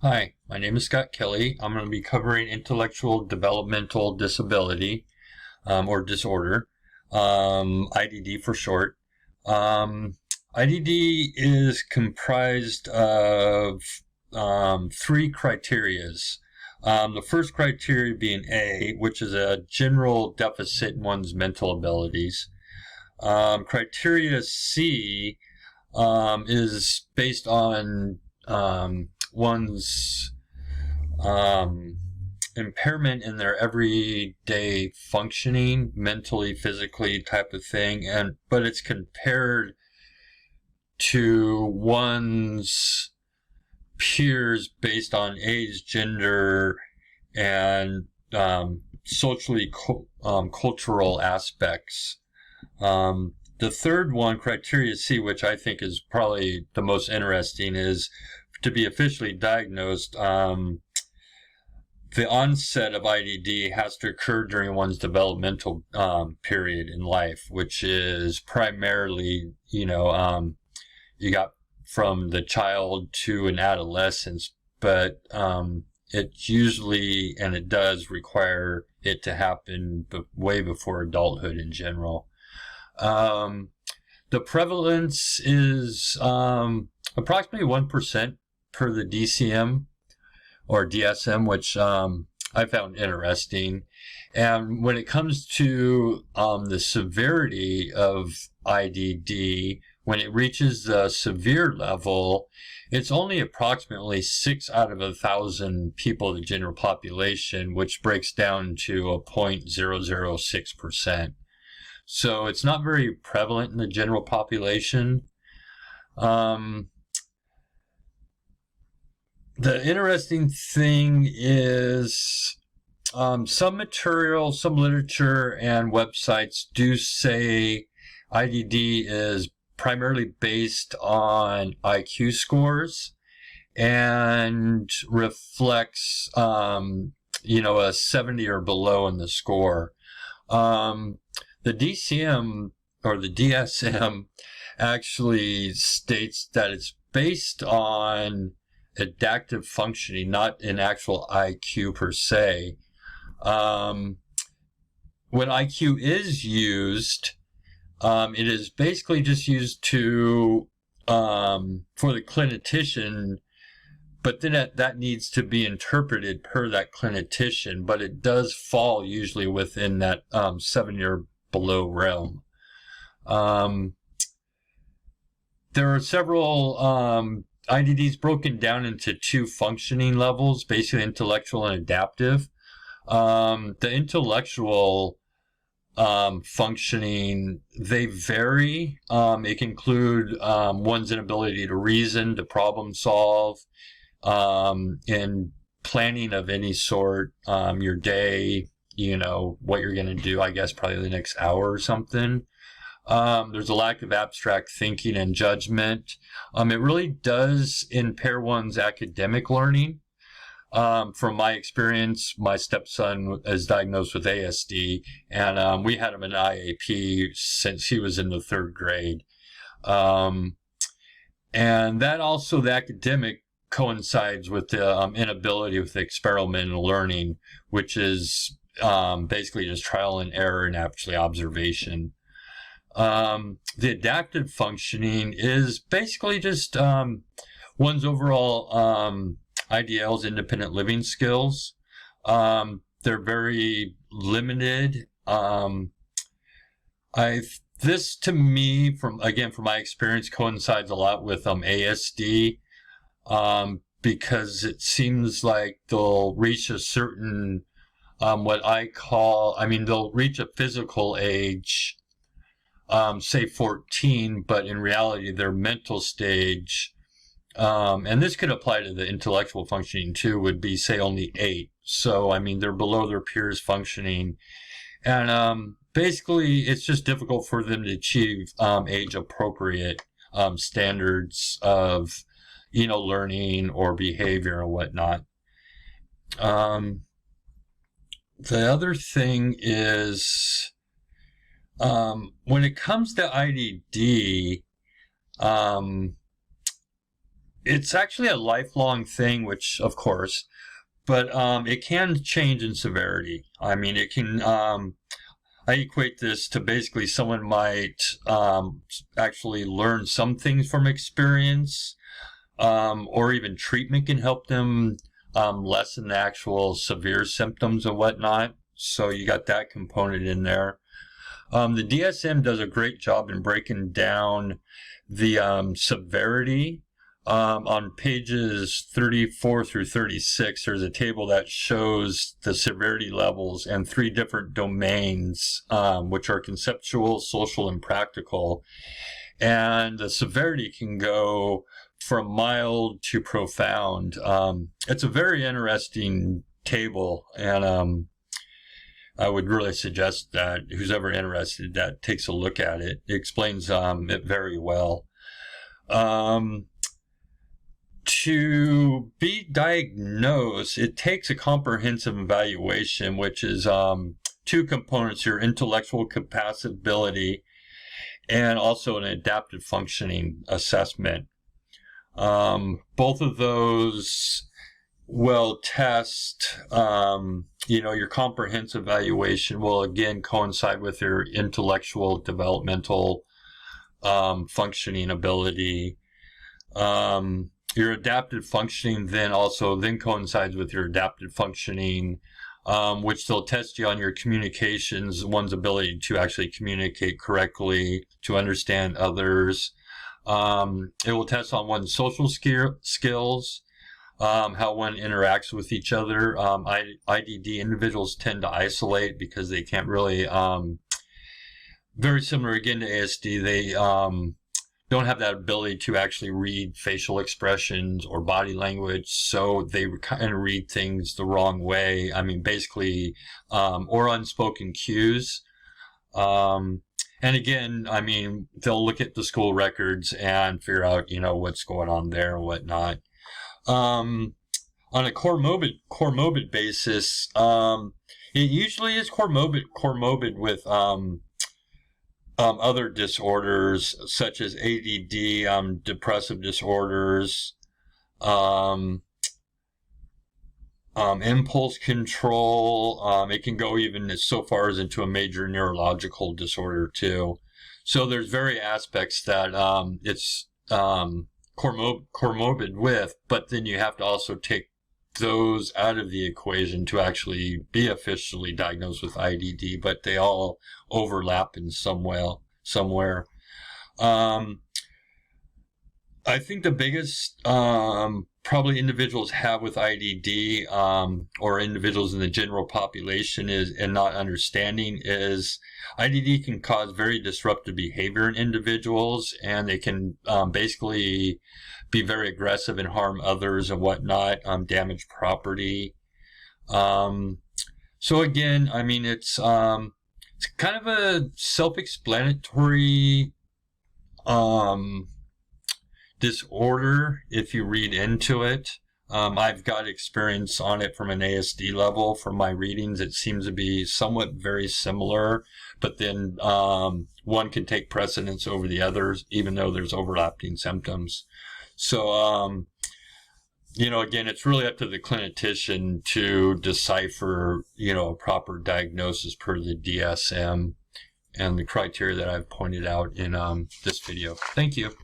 Hi, my name is Scott Kelly. I'm going to be covering intellectual developmental disability or disorder, IDD for short. IDD is comprised of three criterias. The first criteria being A, which is a general deficit in one's mental abilities. Criteria C is based on one's impairment in their everyday functioning, mentally, physically type of thing, but it's compared to one's peers based on age, gender, and socially cultural aspects. The third one, criteria C, which I think is probably the most interesting, is to be officially diagnosed. The onset of IDD has to occur during one's developmental period in life, which is primarily, you got from the child to an adolescence, but it usually, and it does require it to happen way before adulthood in general. The prevalence is approximately 1% per the DCM or DSM, which I found interesting. And when it comes to the severity of IDD, when it reaches the severe level, it's only approximately 6 out of 1,000 people in the general population, which breaks down to a 0.006%. So it's not very prevalent in the general population. The interesting thing is some material, some literature and websites do say IDD is primarily based on IQ scores and reflects, a 70 or below in the score. The DCM or the DSM actually states that it's based on adaptive functioning, not an actual IQ per se. When IQ is used, it is basically just used to for the clinician, but then that needs to be interpreted per that clinician. But it does fall usually within that 7 or below realm. There are several IDDs broken down into two functioning levels, basically intellectual and adaptive. The intellectual functioning, they vary. It can include one's inability to reason, to problem solve, and planning of any sort, your day, what you're going to do, I guess, probably the next hour or something. There's a lack of abstract thinking and judgment. It really does impair one's academic learning. From my experience, my stepson is diagnosed with ASD, and we had him in IAP since he was in the 3rd grade. And that also, the academic coincides with the inability with the experimental learning, which is basically just trial and error and actually observation. The adaptive functioning is basically just one's overall IDL's independent living skills. They're very limited. This to me, from my experience, coincides a lot with ASD, because it seems like they'll reach a certain they'll reach a physical age, say 14, but in reality their mental stage, and this could apply to the intellectual functioning too, would be say only 8. So they're below their peers functioning, and basically it's just difficult for them to achieve age appropriate standards of learning or behavior and whatnot. The other thing is, when it comes to IDD, it's actually a lifelong thing, which, of course, but it can change in severity. I mean, it can, I equate this to basically someone might actually learn some things from experience, or even treatment can help them lessen the actual severe symptoms and whatnot. So you got that component in there. The DSM does a great job in breaking down the severity. On pages 34 through 36, there's a table that shows the severity levels and 3 different domains, which are conceptual, social, and practical. And the severity can go from mild to profound. It's a very interesting table, and I would really suggest that who's ever interested that takes a look at it. It explains it very well. To be diagnosed, it takes a comprehensive evaluation, which is 2 components: your intellectual capacity and also an adaptive functioning assessment. Both of those will test, your comprehensive evaluation will again coincide with your intellectual, developmental functioning ability. Your adaptive functioning then coincides with your adaptive functioning, which they'll test you on your communications, one's ability to actually communicate correctly, to understand others. It will test on one's social skills, how one interacts with each other. IDD individuals tend to isolate because they can't really, very similar again to ASD, they don't have that ability to actually read facial expressions or body language, so they kind of read things the wrong way. I mean, basically, or unspoken cues. And again, I mean, they'll look at the school records and figure out, what's going on there and whatnot. On a comorbid basis, it usually is comorbid with other disorders such as ADD, depressive disorders, impulse control. It can go even as so far as into a major neurological disorder too. So there's very aspects that it's comorbid with, but then you have to also take those out of the equation to actually be officially diagnosed with IDD, but they all overlap in somewhere. I think the biggest probably individuals have with IDD, or individuals in the general population and not understanding is IDD can cause very disruptive behavior in individuals, and they can basically be very aggressive and harm others and whatnot, damage property. So again, I mean, it's kind of a self-explanatory disorder if you read into it. I've got experience on it from an ASD level. From my readings, it seems to be somewhat very similar, but then one can take precedence over the others, even though there's overlapping symptoms. So, again, it's really up to the clinician to decipher, a proper diagnosis per the DSM and the criteria that I've pointed out in this video. Thank you.